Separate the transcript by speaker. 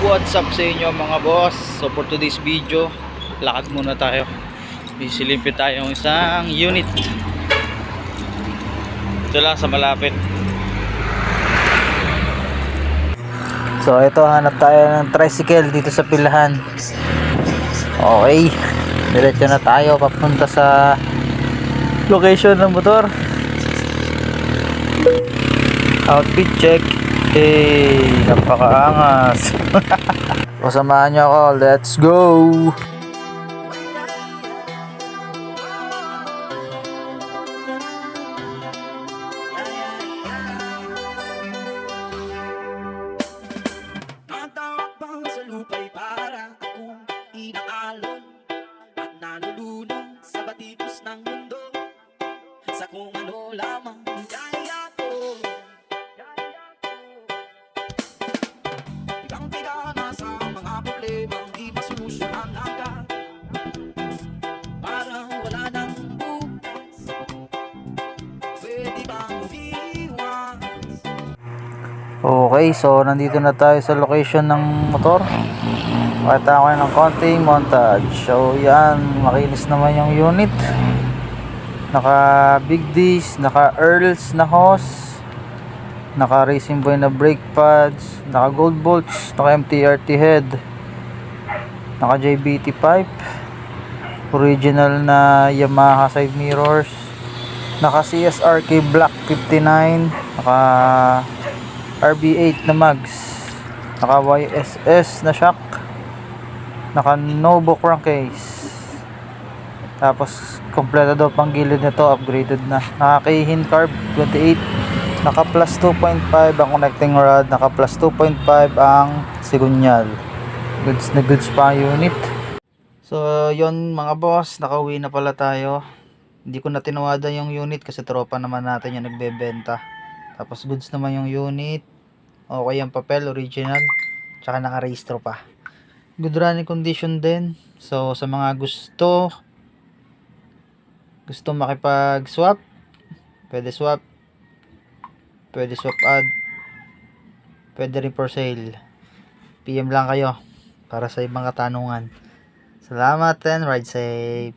Speaker 1: What's up sa inyo mga boss? So for today's video, lakad muna tayo. Bisilipin tayong isang unit. Ito lang sa malapit. So ito, hanap tayo ng tricycle dito sa pilahan. Okay, diretso na tayo papunta sa location ng motor. Outfit check. Hey, napakaangas. Pasamahan nyo ako, let's go.
Speaker 2: Natawag bang sa lupa'y para akong inaalon at nalulunod sa batibos ng mundo, sa kung ano lamang kaya ko. Ilang tirana sa mga problemang di masolusyonan agad, parang wala nang bukas. Pwede bang umiwas?
Speaker 1: Okay, so nandito na tayo sa location ng motor. Pakita ko ng konting montage. So yan, makinis naman yung unit. Naka big disc, naka Earls na hose, naka Racing Boy na brake pads, naka gold bolts, naka MTRT head, naka JBT pipe, original na Yamaha side mirrors, naka CSRK Black 59, naka RB8 na mags, naka YSS na shock, naka Novo crankcase. Tapos kompleto daw pang gilid nito, upgraded na. Naka Keihin carb 28, naka plus 2.5 ang connecting rod, naka plus 2.5 ang sigunyal. Goods na goods pa ang unit. So yon mga boss, nakauwi na pala tayo. Hindi ko na tinawadan yung unit kasi tropa naman natin yung nagbebenta. Tapos goods naman yung unit. Okay ang papel, original. Tsaka naka-rehistro pa. Good running condition din. So sa mga gusto makipag-swap, pwede swap add, pwede rin for sale. PM lang kayo para sa ibang katanungan. Salamat and ride safe.